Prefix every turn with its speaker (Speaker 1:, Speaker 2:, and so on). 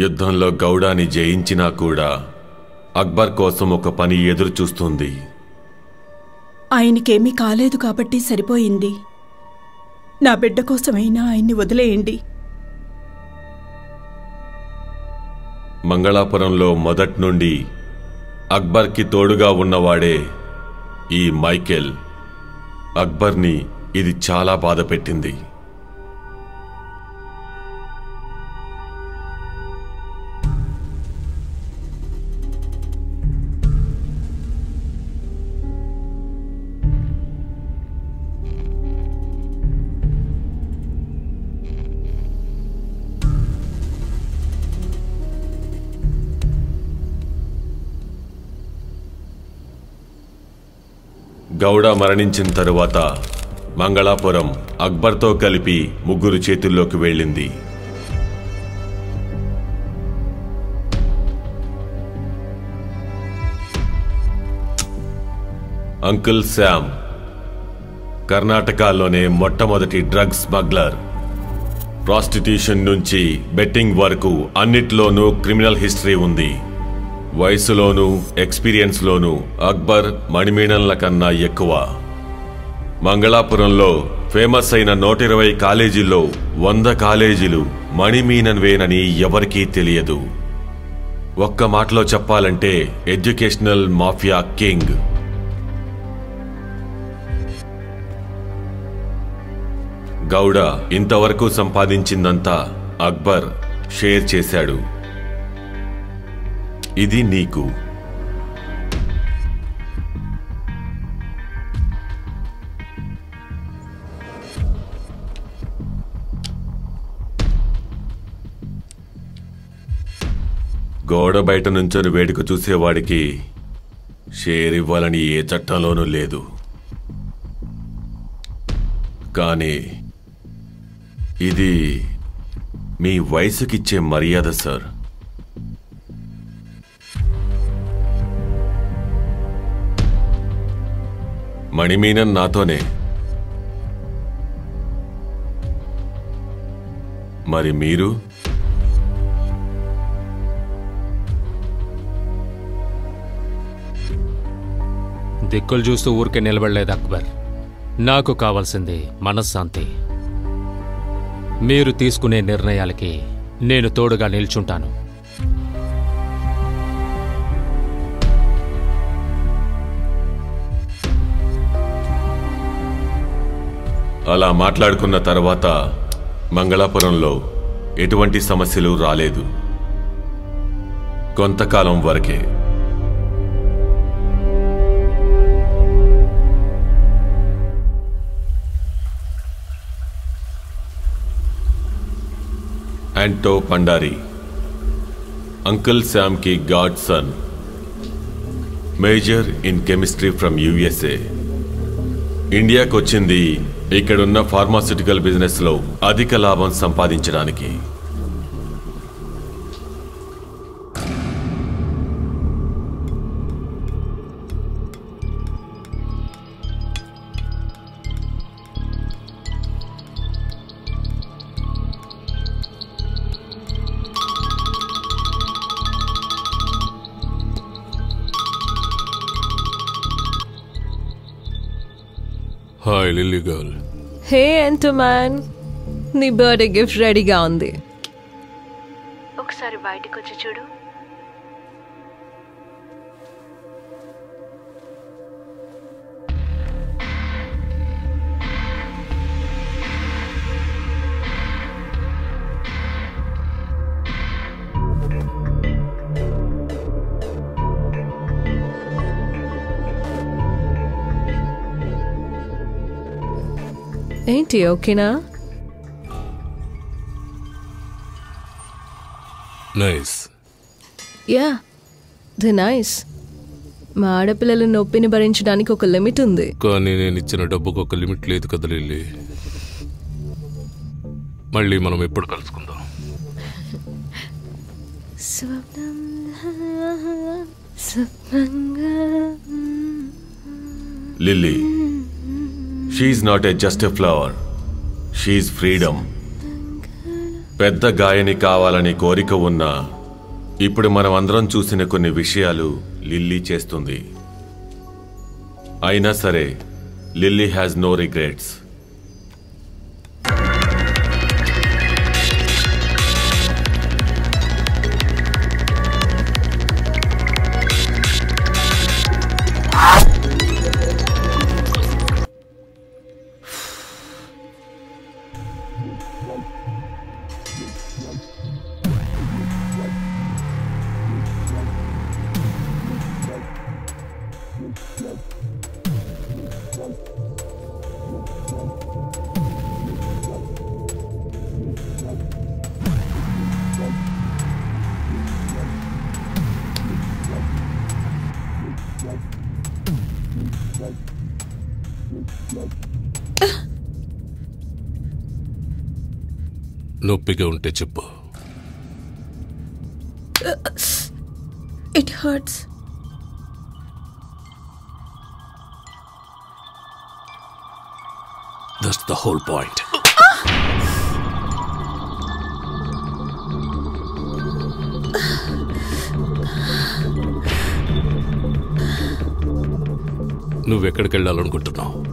Speaker 1: యుద్ధంలో గౌడాని జయించినా కూడా అక్బర్ కోసం ఒక పని ఎదురు చూస్తుంది.
Speaker 2: ఆయనకేమీ కాలేదు కాబట్టి సరిపోయింది. నా బిడ్డ కోసమైనా ఆయన్ని వదిలేయండి.
Speaker 1: మంగళాపురంలో మొదటి నుండి అక్బర్కి తోడుగా ఉన్నవాడే ఈ మైకేల్. అక్బర్ని ఇది చాలా బాధ పెట్టింది. గౌడ మరణించిన తరువాత మంగళాపురం అక్బర్తో కలిపి ముగ్గురు చేతుల్లోకి వెళ్ళింది. అంకుల్ శామ్ కర్ణాటకలోనే మొట్టమొదటి డ్రగ్ స్మగ్లర్. ప్రాస్టిట్యూషన్ నుంచి బెట్టింగ్ వరకు అన్నిట్లోనూ క్రిమినల్ హిస్టరీ ఉంది. వయసులోనూ ఎక్స్పీరియన్స్లోనూ అక్బర్ మణిమీనన్ల కన్నా ఎక్కువ. మంగళాపురంలో ఫేమస్ అయిన 120 కాలేజీల్లో 100 కాలేజీలు మణిమీనన్వేనని ఎవరికీ తెలియదు. ఒక్క మాటలో చెప్పాలంటే ఎడ్యుకేషనల్ మాఫియా కింగ్. గౌడ ఇంతవరకు సంపాదించిందంతా అక్బర్ షేర్ చేశాడు. ఇది నీకు. గోడ బయట నుంచొని వేడుక చూసేవాడికి షేర్ ఇవ్వాలని ఏ చట్టంలోనూ లేదు. కానీ ఇది మీ వయసుకిచ్చే మర్యాద సార్. మణిమీనన్ నాతోనే. మరి మీరు?
Speaker 3: దిక్కులు చూస్తూ ఊరికే నిలబడలేదు అక్బర్. నాకు కావాల్సింది మనశ్శాంతి. మీరు తీసుకునే నిర్ణయాలకి నేను తోడుగా నిల్చుంటాను.
Speaker 1: అలా మాట్లాడుకున్న తర్వాత మంగళాపురంలో ఎటువంటి సమస్యలు రాలేదు. కొంతకాలం వరకే. యాంటో పండారి అంకుల్ శామ్ కి godson, major in chemistry from USA. ఇండియాకు వచ్చింది ఇక్కడున్న ఫార్మాస్యూటికల్ బిజినెస్ లో అధిక లాభం సంపాదించడానికి.
Speaker 4: Hi lily girl.
Speaker 5: హే ఎంటో మ్యాన్, నీ బర్త్డే గిఫ్ట్ రెడీగా ఉంది.
Speaker 6: ఒకసారి బయటకు వచ్చి చూడు.
Speaker 5: ఏంటి ఓకేనా?
Speaker 4: నైస్.
Speaker 5: Yeah, the nice. మా ఆడపిల్లల నొప్పిని భరించడానికి ఒక లిమిట్ ఉంది.
Speaker 4: కానీ నేను ఇచ్చిన డబ్బుకు ఒక లిమిట్ లేదు కదా లిల్లీ. మళ్ళీ మనం ఎప్పుడు కలుసుకుందాం?
Speaker 1: Lily, she's not a just a flower, she's freedom. పెద్ద గాయని కావాలని కోరిక ఉన్నా ఇప్పుడు మనం అందరం చూసిన కొన్ని విషయాలు లిల్లీ చేస్తుంది. అయినా సరే లిల్లీ హ్యాస్ నో రిగ్రెట్స్.
Speaker 4: నొప్పిగా ఉంటే చెప్పు.
Speaker 2: It hurts.
Speaker 4: That's the whole point. నువ్వెక్కడికి వెళ్ళాలనుకుంటున్నావు?